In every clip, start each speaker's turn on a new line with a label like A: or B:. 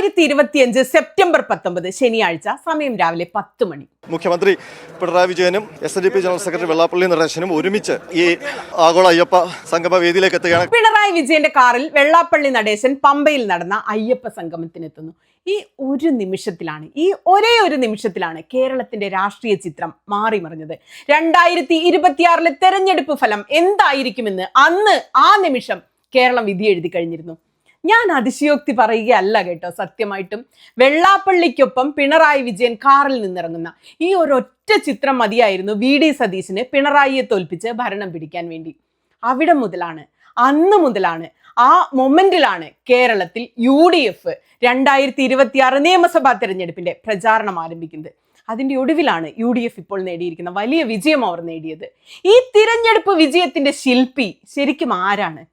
A: 2025 September 19 ശനിയാഴ്ച, സമയം രാവിലെ 10 മണി.
B: മുഖ്യമന്ത്രി പിണറായി വിജയനും SNDP ജനറൽ സെക്രട്ടറി വെള്ളാപ്പള്ളി നടേശനും ഒരുമിച്ച് ഈ ആഗോള അയ്യപ്പ സംഗമ വേദിയിലേക്ക് എത്തുകയാണ്.
A: പിണറായി വിജയന്റെ കാറിൽ വെള്ളാപ്പള്ളി നടേശൻ പമ്പയിൽ നടന്ന അയ്യപ്പ സംഗമത്തിനെത്തുന്നു. ഈ ഒരേ ഒരു നിമിഷത്തിലാണ് കേരളത്തിന്റെ രാഷ്ട്രീയ ചിത്രം മാറിമറിഞ്ഞത്. 2026 തെരഞ്ഞെടുപ്പ് ഫലം എന്തായിരിക്കുമെന്ന് അന്ന് ആ നിമിഷം കേരളം വിധി എഴുതി കഴിഞ്ഞിരുന്നു. ഞാൻ അതിശയോക്തി പറയുകയല്ല കേട്ടോ, സത്യമായിട്ടും വെള്ളാപ്പള്ളിക്കൊപ്പം പിണറായി വിജയൻ കാറിൽ നിന്നിറങ്ങുന്ന ഈ ഒരൊറ്റ ചിത്രം മതിയായിരുന്നു VD സതീശന് പിണറായിയെ തോൽപ്പിച്ച് ഭരണം പിടിക്കാൻ വേണ്ടി. അന്ന് മുതലാണ് ആ മൊമെന്റിലാണ് കേരളത്തിൽ UDF 2026 നിയമസഭാ തെരഞ്ഞെടുപ്പിന്റെ പ്രചാരണം ആരംഭിക്കുന്നത്. അതിന്റെ ഒടുവിലാണ് UDF ഇപ്പോൾ നേടിയിരിക്കുന്ന വലിയ വിജയം അവർ നേടിയത്. ഈ തിരഞ്ഞെടുപ്പ് വിജയത്തിന്റെ ശില്പി ശരിക്കും ആരാണ്?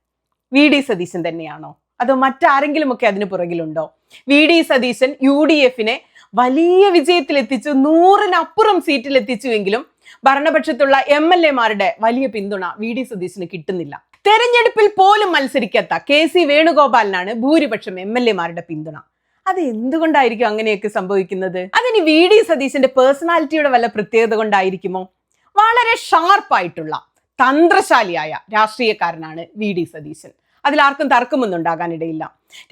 A: VD സതീശൻ തന്നെയാണോ, അതോ മറ്റാരെങ്കിലും ഒക്കെ അതിന് പുറകിലുണ്ടോ? VD സതീശൻ UDFനെ വലിയ വിജയത്തിലെത്തിച്ചു, 100-നപ്പുറം സീറ്റിലെത്തിച്ചുവെങ്കിലും ഭരണപക്ഷത്തുള്ള MLA-മാരുടെ വലിയ പിന്തുണ VD സതീശന് കിട്ടുന്നില്ല. തെരഞ്ഞെടുപ്പിൽ പോലും മത്സരിക്കാത്ത KC വേണുഗോപാലിനാണ് ഭൂരിപക്ഷം MLA-മാരുടെ പിന്തുണ. അത് എന്തുകൊണ്ടായിരിക്കും അങ്ങനെയൊക്കെ സംഭവിക്കുന്നത്? അതിന് VD സതീശന്റെ പേഴ്സണാലിറ്റിയുടെ വല്ല പ്രത്യേകത കൊണ്ടായിരിക്കുമോ? വളരെ ഷാർപ്പായിട്ടുള്ള തന്ത്രശാലിയായ രാഷ്ട്രീയക്കാരനാണ് VD സതീശൻ. അതിലാർക്കും തർക്കമൊന്നും ഉണ്ടാകാനിടയില്ല.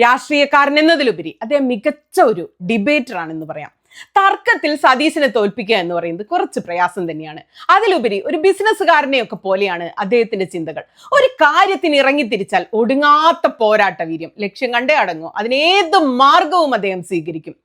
A: രാഷ്ട്രീയക്കാരൻ എന്നതിലുപരി അദ്ദേഹം മികച്ച ഒരു ഡിബേറ്റർ ആണെന്ന് പറയാം. തർക്കത്തിൽ സതീശനെ തോൽപ്പിക്കുക എന്ന് പറയുന്നത് കുറച്ച് പ്രയാസം തന്നെയാണ്. അതിലുപരി ഒരു ബിസിനസ്സുകാരനെയൊക്കെ പോലെയാണ് അദ്ദേഹത്തിന്റെ ചിന്തകൾ. ഒരു കാര്യത്തിന് ഇറങ്ങിത്തിരിച്ചാൽ ഒടുങ്ങാത്ത പോരാട്ട വീര്യം, ലക്ഷ്യം കണ്ടേ അടങ്ങും, അതിനേത് മാർഗവും അദ്ദേഹം സ്വീകരിക്കും.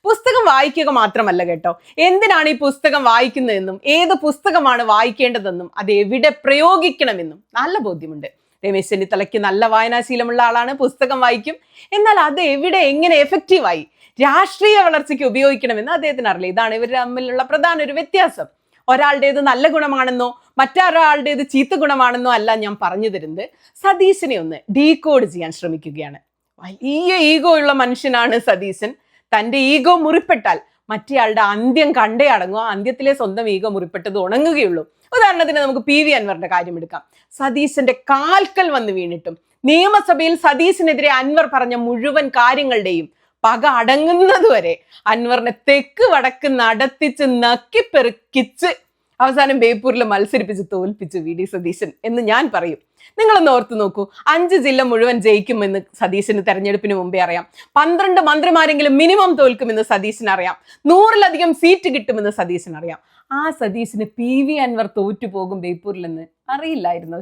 A: പുസ്തകം വായിക്കുക മാത്രമല്ല കേട്ടോ, എന്തിനാണ് ഈ പുസ്തകം വായിക്കുന്നതെന്നും ഏത് പുസ്തകമാണ് വായിക്കേണ്ടതെന്നും അത് എവിടെ പ്രയോഗിക്കണമെന്നും നല്ല ബോധ്യമുണ്ട്. രമേശ് ചെന്നിത്തലയ്ക്ക് നല്ല വായനാശീലമുള്ള ആളാണ്, പുസ്തകം വായിക്കും. എന്നാൽ അത് എവിടെ എങ്ങനെ എഫക്റ്റീവായി രാഷ്ട്രീയ വളർച്ചയ്ക്ക് ഉപയോഗിക്കണമെന്ന് അദ്ദേഹത്തിന് അറിയില്ല. ഇതാണ് ഇവർ തമ്മിലുള്ള പ്രധാന ഒരു വ്യത്യാസം. ഒരാളുടേത് നല്ല ഗുണമാണെന്നോ മറ്റൊരാളുടേത് ചീത്ത ഗുണമാണെന്നോ അല്ല ഞാൻ പറഞ്ഞു തരുന്നത്. സതീശനെ ഒന്ന് ഡീകോഡ് ചെയ്യാൻ ശ്രമിക്കുകയാണ്. വലിയ ഈഗോ ഉള്ള മനുഷ്യനാണ് സതീശൻ. തൻ്റെ ഈഗോ മുറിപ്പെട്ടാൽ മറ്റേയാളുടെ അന്ത്യം കണ്ടേ അടങ്ങും. അന്ത്യത്തിലെ സ്വന്തം ഈഗോ മുറിപ്പെട്ടത് ഉണങ്ങുകയുള്ളൂ. ഉദാഹരണത്തിന് നമുക്ക് PV അൻവറിന്റെ കാര്യം എടുക്കാം. സതീശന്റെ കാൽക്കൽ വന്ന് വീണിട്ടും നിയമസഭയിൽ സതീശനെതിരെ അൻവർ പറഞ്ഞ മുഴുവൻ കാര്യങ്ങളുടെയും പക അടങ്ങുന്നതുവരെ അൻവറിനെ തെക്ക് വടക്ക് നടത്തിച്ച് നക്കിപ്പെറുക്കിച്ച് അവസാനം ബേപ്പൂരിൽ മത്സരിപ്പിച്ച് തോൽപ്പിച്ചു VD സതീശൻ എന്ന് ഞാൻ പറയും. നിങ്ങളൊന്ന് ഓർത്തു നോക്കൂ, 5 ജില്ല മുഴുവൻ ജയിക്കുമെന്ന് സതീശന് തെരഞ്ഞെടുപ്പിന് മുമ്പേ അറിയാം. 12 മന്ത്രിമാരെങ്കിലും മിനിമം തോൽക്കുമെന്ന് സതീശന് അറിയാം. 100-ലധികം സീറ്റ് കിട്ടുമെന്ന് സതീശന് അറിയാം. ആ സതീശന് PV അൻവർ തോറ്റുപോകും ബേപ്പൂരിലെന്ന് അറിയില്ലായിരുന്നോ?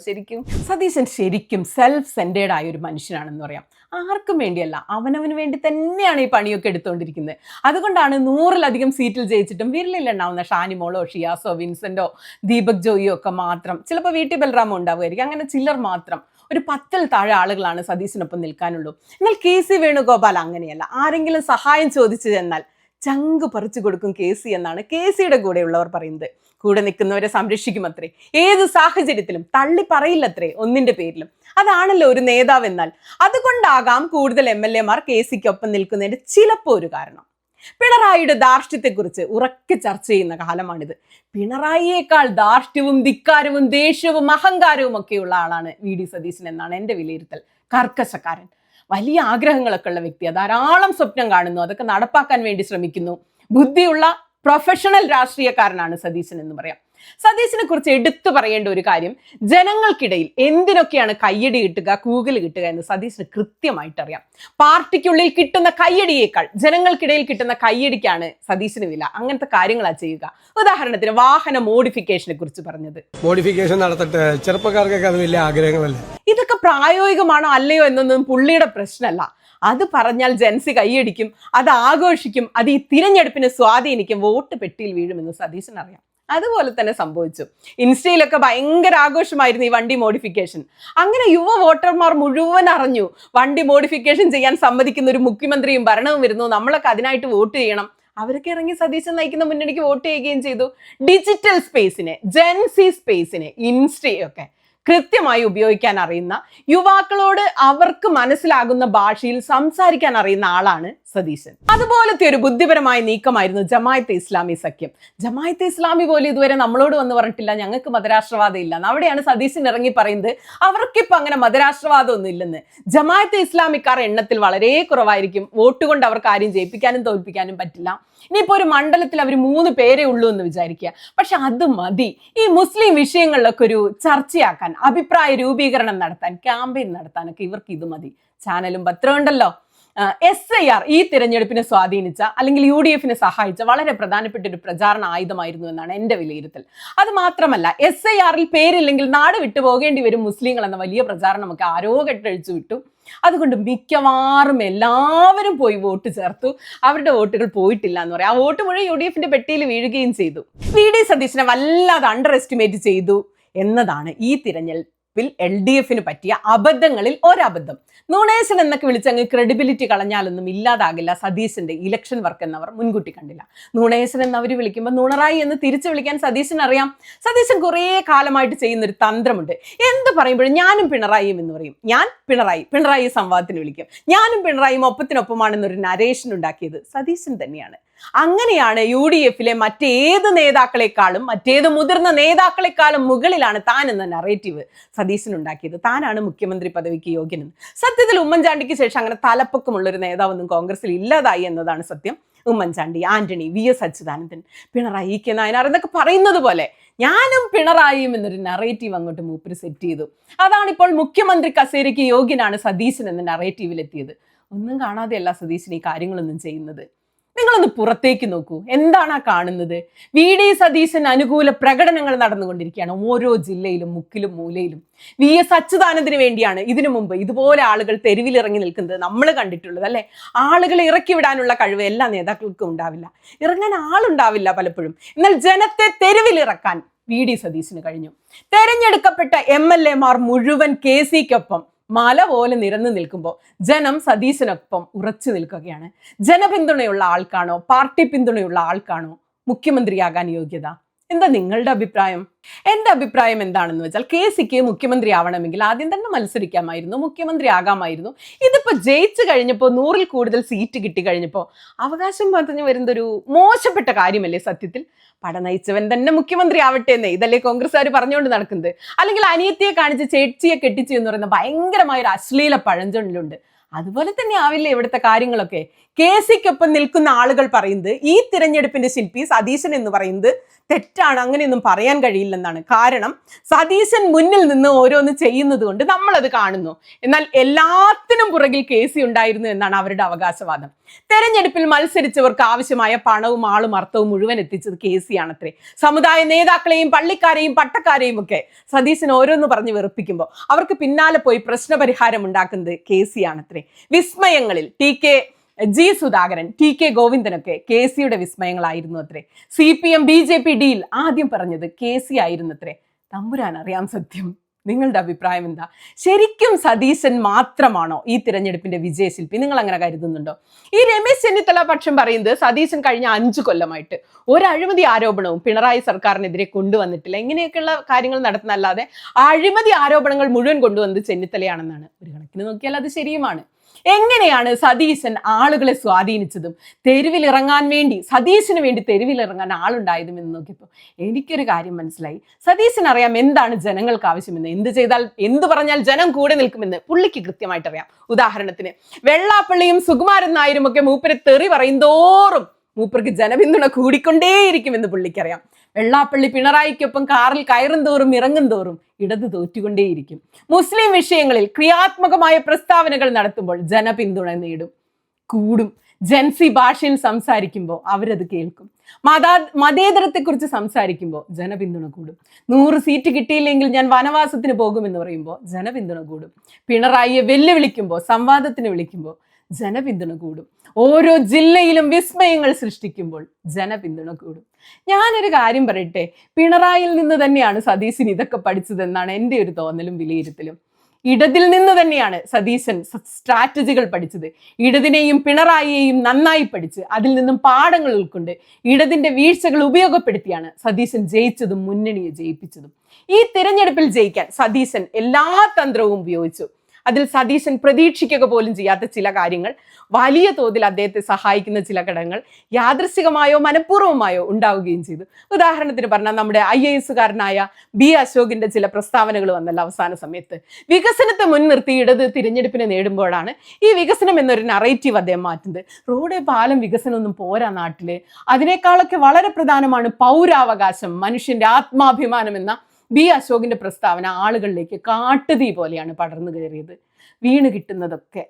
A: സതീശൻ ശരിക്കും സെൽഫ് സെന്റേഡ് ആയ ഒരു മനുഷ്യനാണെന്ന് പറയാം. ആർക്കും വേണ്ടിയല്ല, അവനവന് വേണ്ടി തന്നെയാണ് ഈ പണിയൊക്കെ എടുത്തുകൊണ്ടിരിക്കുന്നത്. അതുകൊണ്ടാണ് 100-ലധികം സീറ്റിൽ ജയിച്ചിട്ടും വിരലിലുണ്ടാവുന്ന ഷാനിമോളോ ഷിയാസോ വിൻസെന്റോ ദീപക് ജോയിയോ ഒക്കെ മാത്രം, ചിലപ്പോൾ VT ബൽറാമോ ഉണ്ടാവുമായിരിക്കും, അങ്ങനെ ചിലർ മാത്രം, ഒരു 10-ൽ താഴെ ആളുകളാണ് സതീശനൊപ്പം നിൽക്കാനുള്ളൂ. എന്നാൽ KC വേണുഗോപാൽ അങ്ങനെയല്ല. ആരെങ്കിലും സഹായം ചോദിച്ചു ചെന്നാൽ ചങ്ക് പറിച്ചു കൊടുക്കും KC എന്നാണ് KCയുടെ കൂടെയുള്ളവർ പറയുന്നത്. കൂടെ നിൽക്കുന്നവരെ സംരക്ഷിക്കുമത്രേ, ഏത് സാഹചര്യത്തിലും തള്ളി പറയില്ലത്രേ ഒന്നിന്റെ പേരിലും. അതാണല്ലോ ഒരു നേതാവ് എന്നാൽ. അതുകൊണ്ടാകാം കൂടുതൽ MLA-മാർ KCക്കൊപ്പം നിൽക്കുന്നതിന്റെ ചിലപ്പോൾ ഒരു കാരണം. പിണറായിയുടെ ധാർഷ്ട്യത്തെക്കുറിച്ച് ഉറക്കെ ചർച്ച ചെയ്യുന്ന കാലമാണിത്. പിണറായിയേക്കാൾ ധാർഷ്ട്യവും ധിക്കാരവും ദേഷ്യവും അഹങ്കാരവും ഒക്കെയുള്ള ആളാണ് VD സതീശൻ എന്നാണ് എൻ്റെ വിലയിരുത്തൽ. കർക്കശക്കാരൻ, വലിയ ആഗ്രഹങ്ങളൊക്കെ ഉള്ള വ്യക്തി, ധാരാളം സ്വപ്നം കാണുന്നു, അതൊക്കെ നടപ്പാക്കാൻ വേണ്ടി ശ്രമിക്കുന്നു. ബുദ്ധിയുള്ള പ്രൊഫഷണൽ രാഷ്ട്രീയക്കാരനാണ് സതീശൻ എന്ന് പറയാം. സതീശനെ കുറിച്ച് എടുത്തു പറയേണ്ട ഒരു കാര്യം, ജനങ്ങൾക്കിടയിൽ എന്തിനൊക്കെയാണ് കയ്യടി കിട്ടുക, കൂകൽ കിട്ടുക എന്ന് സതീശന് കൃത്യമായിട്ട് അറിയാം. പാർട്ടിക്കുള്ളിൽ കിട്ടുന്ന കയ്യടിയേക്കാൾ ജനങ്ങൾക്കിടയിൽ കിട്ടുന്ന കയ്യടിക്കാണ് സതീശന് വില. അങ്ങനത്തെ കാര്യങ്ങളാണ് ചെയ്യുക. ഉദാഹരണത്തിന് വാഹന മോഡിഫിക്കേഷനെ കുറിച്ച് പറഞ്ഞത്,
C: മോഡിഫിക്കേഷൻ നടത്തട്ടെ, ചെറുപ്പക്കാർക്കൊക്കെ അത് വലിയ ആഗ്രഹങ്ങളല്ലേ.
A: ഇതൊക്കെ പ്രായോഗികമാണോ അല്ലയോ എന്നൊന്നും പുള്ളിയുടെ പ്രശ്നമല്ല. അത് പറഞ്ഞാൽ ജൻസി കൈയടിക്കും, അത് ആഘോഷിക്കും, അത് ഈ തിരഞ്ഞെടുപ്പിനെ സ്വാധീനിക്കും, വോട്ട് പെട്ടിയിൽ വീഴുമെന്ന് സതീശൻ അറിയാം. അതുപോലെ തന്നെ സംഭവിച്ചു. ഇൻസ്റ്റയിലൊക്കെ ഭയങ്കര ആഘോഷമായിരുന്നു ഈ വണ്ടി മോഡിഫിക്കേഷൻ. അങ്ങനെ യുവ വോട്ടർമാർ മുഴുവൻ അറിഞ്ഞു വണ്ടി മോഡിഫിക്കേഷൻ ചെയ്യാൻ സമ്മതിക്കുന്ന ഒരു മുഖ്യമന്ത്രിയും ഭരണവും വരുന്നു, നമ്മളൊക്കെ അതിനായിട്ട് വോട്ട് ചെയ്യണം. അവരൊക്കെ ഇറങ്ങി സതീശൻ നയിക്കുന്ന മുന്നണിക്ക് വോട്ട് ചെയ്യുകയും ചെയ്തു. ഡിജിറ്റൽ സ്പേസിനെ, ജെൻസി സ്പേസിനെ, ഇൻസ്റ്റയൊക്കെ കൃത്യമായി ഉപയോഗിക്കാൻ അറിയുന്ന, യുവാക്കളോട് അവർക്ക് മനസ്സിലാകുന്ന ഭാഷയിൽ സംസാരിക്കാൻ അറിയുന്ന ആളാണ് സതീശൻ. അതുപോലത്തെ ഒരു ബുദ്ധിപരമായ നീക്കമായിരുന്നു ജമായത്തെ ഇസ്ലാമി സഖ്യം. ജമായത്തെ ഇസ്ലാമി പോലും ഇതുവരെ നമ്മളോട് വന്ന് പറഞ്ഞിട്ടില്ല ഞങ്ങൾക്ക് മതരാഷ്ട്രവാദം ഇല്ല. അവിടെയാണ് സതീശൻ ഇറങ്ങി പറയുന്നത് അവർക്കിപ്പോ അങ്ങനെ മതരാഷ്ട്രവാദം ഒന്നും ഇല്ലെന്ന്. ജമായത്തെ ഇസ്ലാമിക്കാർ എണ്ണത്തിൽ വളരെ കുറവായിരിക്കും, വോട്ട് കൊണ്ട് അവർക്ക് ആരും ജയിപ്പിക്കാനും തോൽപ്പിക്കാനും പറ്റില്ല. ഇനിയിപ്പോ ഒരു മണ്ഡലത്തിൽ അവർ 3 പേരേ ഉള്ളൂ എന്ന് വിചാരിക്കുക, പക്ഷെ അത് മതി ഈ മുസ്ലിം വിഷയങ്ങളിലൊക്കെ ഒരു ചർച്ചയാക്കാൻ, അഭിപ്രായ രൂപീകരണം നടത്താൻ, ക്യാമ്പയിൻ നടത്താനൊക്കെ ഇവർക്ക് ഇത് മതി. ചാനലും പത്രം ഉണ്ടല്ലോ. SIR ഈ തിരഞ്ഞെടുപ്പിനെ സ്വാധീനിച്ച അല്ലെങ്കിൽ UDF സഹായിച്ച വളരെ പ്രധാനപ്പെട്ട ഒരു പ്രചാരണ ആയുധമായിരുന്നു എന്നാണ് എൻ്റെ വിലയിരുത്തൽ. അത് മാത്രമല്ല SIR പേരില്ലെങ്കിൽ നാട് വിട്ടു പോകേണ്ടി വരും മുസ്ലിങ്ങൾ എന്ന വലിയ പ്രചാരണമൊക്കെ ആരോ കെട്ടഴിച്ചു വിട്ടു. അതുകൊണ്ട് മിക്കവാറും എല്ലാവരും പോയി വോട്ട് ചേർത്തു. അവരുടെ വോട്ടുകൾ പോയിട്ടില്ല എന്ന് പറയാം. ആ വോട്ട് മുഴുവൻ UDF പെട്ടിയിൽ വീഴുകയും ചെയ്തു. VD സതീശനെ വല്ലാതെ അണ്ടർ എസ്റ്റിമേറ്റ് ചെയ്തു എന്നതാണ് ഈ തിരഞ്ഞെടുപ്പിൽ LDF പറ്റിയ അബദ്ധങ്ങളിൽ ഒരബദ്ധം. നുണേശൻ എന്നൊക്കെ വിളിച്ചങ്ങ് ക്രെഡിബിലിറ്റി കളഞ്ഞാലൊന്നും ഇല്ലാതാകില്ല സതീശന്റെ ഇലക്ഷൻ വർക്ക് എന്നവർ മുൻകൂട്ടി കണ്ടില്ല. നുണേശൻ എന്നവർ വിളിക്കുമ്പോൾ നുണറായി എന്ന് തിരിച്ചു വിളിക്കാൻ സതീശൻ അറിയാം. സതീശൻ കുറേ കാലമായിട്ട് ചെയ്യുന്നൊരു തന്ത്രമുണ്ട്. എന്ത് പറയുമ്പോഴും ഞാനും പിണറായിയും എന്ന് പറയും. ഞാൻ പിണറായി സംവാദത്തിന് വിളിക്കും. ഞാനും പിണറായിയും ഒപ്പത്തിനൊപ്പമാണെന്നൊരു നരേഷൻ ഉണ്ടാക്കിയത് സതീശൻ തന്നെയാണ്. അങ്ങനെയാണ് UDF മറ്റേത് നേതാക്കളെക്കാളും മറ്റേത് മുതിർന്ന നേതാക്കളെക്കാളും മുകളിലാണ് താൻ എന്ന നറേറ്റീവ് സതീശൻ ഉണ്ടാക്കിയത്. താനാണ് മുഖ്യമന്ത്രി പദവിക്ക് യോഗ്യനെന്ന്. സത്യത്തിൽ ഉമ്മൻചാണ്ടിക്ക് ശേഷം അങ്ങനെ തലപ്പൊക്കമുള്ള ഒരു നേതാവൊന്നും കോൺഗ്രസിൽ ഇല്ലാതായി എന്നതാണ് സത്യം. ഉമ്മൻചാണ്ടി, ആന്റണി, VS അച്യുതാനന്ദൻ, പിണറായി K നായനാർ എന്നൊക്കെ പറയുന്നത് പോലെ ഞാനും പിണറായിയും എന്നൊരു നറേറ്റീവ് അങ്ങോട്ട് മൂപ്പര് സെറ്റ് ചെയ്തു. അതാണിപ്പോൾ മുഖ്യമന്ത്രി കസേരയ്ക്ക് യോഗ്യനാണ് സതീശൻ എന്ന നറേറ്റീവിലെത്തിയത്. ഒന്നും കാണാതെയല്ല സതീശൻ ഈ കാര്യങ്ങളൊന്നും ചെയ്യുന്നത്. നിങ്ങളൊന്ന് പുറത്തേക്ക് നോക്കൂ, എന്താണ് ആ കാണുന്നത്? VD സതീശൻ അനുകൂല പ്രകടനങ്ങൾ നടന്നുകൊണ്ടിരിക്കുകയാണ് ഓരോ ജില്ലയിലും, മുക്കിലും മൂലയിലും. VS അച്യുതാനന്ദന് വേണ്ടിയാണ് ഇതിനു മുമ്പ് ഇതുപോലെ ആളുകൾ തെരുവിലിറങ്ങി നിൽക്കുന്നത് നമ്മൾ കണ്ടിട്ടുള്ളത് അല്ലെ. ആളുകളെ ഇറക്കി വിടാനുള്ള കഴിവ് എല്ലാ നേതാക്കൾക്കും ഉണ്ടാവില്ല, ഇറങ്ങാൻ ആളുണ്ടാവില്ല പലപ്പോഴും. എന്നാൽ ജനത്തെ തെരുവിലിറക്കാൻ VD സതീശന് കഴിഞ്ഞു. തെരഞ്ഞെടുക്കപ്പെട്ട MLA മുഴുവൻ KCക്കൊപ്പം മല പോലെ നിരന്നു നിൽക്കുമ്പോൾ ജനം സതീശനൊപ്പം ഉറച്ചു നിൽക്കുകയാണ്. ജനപിന്തുണയുള്ള ആൾക്കാണോ പാർട്ടി പിന്തുണയുള്ള ആൾക്കാണോ മുഖ്യമന്ത്രിയാകാൻ യോഗ്യത? എന്താ നിങ്ങളുടെ അഭിപ്രായം? എൻ്റെ അഭിപ്രായം എന്താണെന്ന് വെച്ചാൽ KCക്ക് മുഖ്യമന്ത്രി ആവണമെങ്കിൽ ആദ്യം തന്നെ മത്സരിക്കാമായിരുന്നു, മുഖ്യമന്ത്രി ആകാമായിരുന്നു. ഇതിപ്പോ ജയിച്ചു കഴിഞ്ഞപ്പോൾ 100-ൽ കൂടുതൽ സീറ്റ് കിട്ടി കഴിഞ്ഞപ്പോൾ അവകാശം പറഞ്ഞു വരുന്നതൊരു മോശപ്പെട്ട കാര്യമല്ലേ സത്യത്തിൽ? പട നയിച്ചവൻ തന്നെ മുഖ്യമന്ത്രി ആവട്ടെ എന്നേ ഇതല്ലേ കോൺഗ്രസ്സുകാർ പറഞ്ഞുകൊണ്ട് നടക്കുന്നത്. അല്ലെങ്കിൽ അനിയത്തിയെ കാണിച്ച് ചേച്ചിയെ കെട്ടിച്ചു എന്ന് പറയുന്ന ഭയങ്കരമായ ഒരു അശ്ലീല പഴഞ്ചൊല്ലുണ്ട്. അതുപോലെ തന്നെ ആവില്ലേ ഇവിടുത്തെ കാര്യങ്ങളൊക്കെ. KCക്കൊപ്പം നിൽക്കുന്ന ആളുകൾ പറയുന്നത് ഈ തിരഞ്ഞെടുപ്പിന്റെ ശില്പി സതീശൻ എന്ന് പറയുന്നത് തെറ്റാണ്, അങ്ങനെയൊന്നും പറയാൻ കഴിയില്ലെന്നാണ്. കാരണം സതീശൻ മുന്നിൽ നിന്ന് ഓരോന്ന് ചെയ്യുന്നത് കൊണ്ട് നമ്മളത് കാണുന്നു. എന്നാൽ എല്ലാത്തിനും പുറകിൽ KC ഉണ്ടായിരുന്നു എന്നാണ് അവരുടെ അവകാശവാദം. തെരഞ്ഞെടുപ്പിൽ മത്സരിച്ചവർക്ക് ആവശ്യമായ പണവും ആളും അർത്ഥവും മുഴുവൻ എത്തിച്ചത് KC ആണത്രേ. സമുദായ നേതാക്കളെയും പള്ളിക്കാരെയും പട്ടക്കാരെയും ഒക്കെ സതീശൻ ഓരോന്ന് പറഞ്ഞ് വെറുപ്പിക്കുമ്പോൾ അവർക്ക് പിന്നാലെ പോയി പ്രശ്നപരിഹാരം ഉണ്ടാക്കുന്നത് KC ആണത്രേ. വിസ്മയങ്ങളിൽ TK സുധാകരൻ, TK ഗോവിന്ദനൊക്കെ KCയുടെ വിസ്മയങ്ങളായിരുന്നു അത്രേ. CPM BJP ഡീൽ ആദ്യം പറഞ്ഞത് KC ആയിരുന്നു അത്രേ. തമ്പുരാൻ അറിയാം സത്യം. നിങ്ങളുടെ അഭിപ്രായം എന്താ? ശരിക്കും സതീശൻ മാത്രമാണോ ഈ തിരഞ്ഞെടുപ്പിന്റെ വിജയശില്പി? നിങ്ങൾ അങ്ങനെ കരുതുന്നുണ്ടോ? ഈ രമേശ് ചെന്നിത്തല പക്ഷം പറയുന്നത് സതീശൻ കഴിഞ്ഞ 5 കൊല്ലമായിട്ട് ഒരു അഴിമതി ആരോപണവും പിണറായി സർക്കാരിനെതിരെ കൊണ്ടുവന്നിട്ടില്ല, ഇങ്ങനെയൊക്കെയുള്ള കാര്യങ്ങൾ നടത്തുന്നല്ലാതെ അഴിമതി ആരോപണങ്ങൾ മുഴുവൻ കൊണ്ടുവന്നത് ചെന്നിത്തലയാണെന്നാണ്. ഒരു കണക്കിന് നോക്കിയാൽ അത് ശരിയുമാണ്. എങ്ങനെയാണ് സതീശൻ ആളുകളെ സ്വാധീനിച്ചതും തെരുവിലിറങ്ങാൻ വേണ്ടി സതീശന് വേണ്ടി തെരുവിലിറങ്ങാൻ ആളുണ്ടായതും എന്ന് നോക്കിയപ്പോൾ എനിക്കൊരു കാര്യം മനസ്സിലായി. സതീശൻ അറിയാം എന്താണ് ജനങ്ങൾക്ക് ആവശ്യമെന്ന്, എന്ത് ചെയ്താൽ എന്ത് പറഞ്ഞാൽ ജനം കൂടെ നിൽക്കുമെന്ന് പുള്ളിക്ക് കൃത്യമായിട്ട് അറിയാം. ഉദാഹരണത്തിന് വെള്ളാപ്പള്ളിയും സുകുമാരൻ നായരും ഒക്കെ മൂപ്പരെ തെറി പറയുന്തോറും മൂപ്പർക്ക് ജനപിന്തുണ കൂടിക്കൊണ്ടേയിരിക്കുമെന്ന് പുള്ളിക്കറിയാം. വെള്ളാപ്പള്ളി പിണറായിക്കൊപ്പം കാറിൽ കയറും തോറും ഇറങ്ങും തോറും ഇടത് തോറ്റുകൊണ്ടേയിരിക്കും. മുസ്ലിം വിഷയങ്ങളിൽ ക്രിയാത്മകമായ പ്രസ്താവനകൾ നടത്തുമ്പോൾ ജനപിന്തുണ കൂടും. ജൻസി ഭാഷയിൽ സംസാരിക്കുമ്പോൾ അവരത് കേൾക്കും. മതേതരത്തെക്കുറിച്ച് സംസാരിക്കുമ്പോൾ ജനപിന്തുണ കൂടും. 100 സീറ്റ് കിട്ടിയില്ലെങ്കിൽ ഞാൻ വനവാസത്തിന് പോകുമെന്ന് പറയുമ്പോൾ ജനപിന്തുണ കൂടും. പിണറായിയെ വെല്ലുവിളിക്കുമ്പോൾ, സംവാദത്തിന് വിളിക്കുമ്പോൾ ജനപിന്തുണ കൂടും. ഓരോ ജില്ലയിലും വിസ്മയങ്ങൾ സൃഷ്ടിക്കുമ്പോൾ ജനപിന്തുണ കൂടും. ഞാനൊരു കാര്യം പറയട്ടെ, പിണറായിയിൽ നിന്ന് തന്നെയാണ് സതീശൻ ഇതൊക്കെ പഠിച്ചതെന്നാണ് എൻ്റെ ഒരു തോന്നലും വിലയിരുത്തലും. ഇടതിൽ നിന്ന് തന്നെയാണ് സതീശൻ സ്ട്രാറ്റജികൾ പഠിച്ചത്. ഇടതിനെയും പിണറായിയെയും നന്നായി പഠിച്ച് അതിൽ നിന്നും പാഠങ്ങൾ ഉൾക്കൊണ്ട് ഇടതിന്റെ വീഴ്ചകൾ ഉപയോഗപ്പെടുത്തിയാണ് സതീശൻ ജയിച്ചതും മുന്നണിയെ ജയിപ്പിച്ചതും. ഈ തിരഞ്ഞെടുപ്പിൽ ജയിക്കാൻ സതീശൻ എല്ലാ തന്ത്രവും ഉപയോഗിച്ചു. അതിൽ സതീശൻ പ്രതീക്ഷിക്കുക പോലും ചെയ്യാത്ത ചില കാര്യങ്ങൾ, വലിയ തോതിൽ അദ്ദേഹത്തെ സഹായിക്കുന്ന ചില ഘടകങ്ങൾ യാദൃശ്ചികമായോ മനഃപൂർവ്വമായോ ഉണ്ടാവുകയും ചെയ്തു. ഉദാഹരണത്തിന് പറഞ്ഞാൽ നമ്മുടെ IAS-കാരനായ ബി അശോകിന്റെ ചില പ്രസ്താവനകൾ വന്നല്ലോ അവസാന സമയത്ത്. വികസനത്തെ മുൻനിർത്തി ഇടത് തിരഞ്ഞെടുപ്പിനെ നേടുമ്പോഴാണ് ഈ വികസനം എന്നൊരു നറേറ്റീവ് അദ്ദേഹം മാറ്റുന്നത്. റോഡ്, പാലം, വികസനമൊന്നും പോരാ നാട്ടില്, അതിനേക്കാളൊക്കെ വളരെ പ്രധാനമാണ് പൗരാവകാശം, മനുഷ്യന്റെ ആത്മാഭിമാനം എന്ന ബി അശോകിന്റെ പ്രസ്താവന ആളുകളിലേക്ക് കാട്ടുതീ പോലെയാണ് പടർന്നു കയറിയത്. വീണ് കിട്ടുന്നതൊക്കെ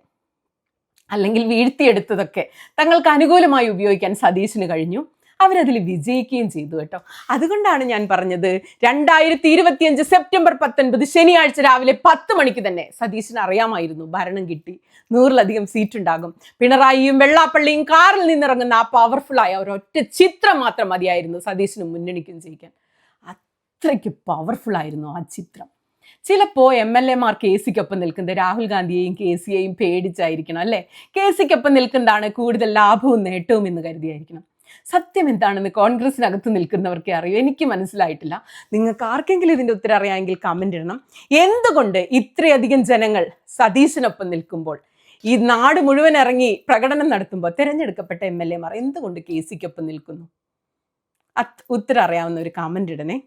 A: അല്ലെങ്കിൽ വീഴ്ത്തിയെടുത്തതൊക്കെ തങ്ങൾക്ക് അനുകൂലമായി ഉപയോഗിക്കാൻ സതീശന് കഴിഞ്ഞു. അവരതിൽ വിജയിക്കുകയും ചെയ്തു കേട്ടോ. അതുകൊണ്ടാണ് ഞാൻ പറഞ്ഞത് 2025 സെപ്റ്റംബർ 19 ശനിയാഴ്ച രാവിലെ 10 മണിക്ക് തന്നെ സതീശന് അറിയാമായിരുന്നു ഭരണം കിട്ടി, 100-ലധികം സീറ്റ് ഉണ്ടാകും. പിണറായിയും വെള്ളാപ്പള്ളിയും കാറിൽ നിന്നിറങ്ങുന്ന ആ പവർഫുള്ളായ ഒരൊറ്റ ചിത്രം മാത്രം മതിയായിരുന്നു സതീശന് മുന്നണിക്കും ജയിക്കാൻ. അത്രയ്ക്ക് പവർഫുൾ ആയിരുന്നു ആ ചിത്രം. ചിലപ്പോൾ MLA-മാർ KC-ക്കൊപ്പം നിൽക്കുന്നത് രാഹുൽ ഗാന്ധിയെയും KC-യെയും പേടിച്ചായിരിക്കണം അല്ലേ? KC-ക്കൊപ്പം നിൽക്കുന്നതാണ് കൂടുതൽ ലാഭവും നേട്ടവും എന്ന് കരുതിയായിരിക്കണം. സത്യം എന്താണെന്ന് കോൺഗ്രസിനകത്ത് നിൽക്കുന്നവർക്കേ അറിയൂ. എനിക്ക് മനസ്സിലായിട്ടില്ല. നിങ്ങൾക്ക് ആർക്കെങ്കിലും ഇതിൻ്റെ ഉത്തരം അറിയാമെങ്കിൽ കമൻ്റ് ഇടണം. എന്തുകൊണ്ട് ഇത്രയധികം ജനങ്ങൾ സതീശനൊപ്പം നിൽക്കുമ്പോൾ, ഈ നാട് മുഴുവൻ ഇറങ്ങി പ്രകടനം നടത്തുമ്പോൾ തിരഞ്ഞെടുക്കപ്പെട്ട MLA-മാർ എന്തുകൊണ്ട് KC-ക്കൊപ്പം നിൽക്കുന്നു? ഉത്തരം അറിയാവുന്ന ഒരു കമൻ്റ് ഇടണേ.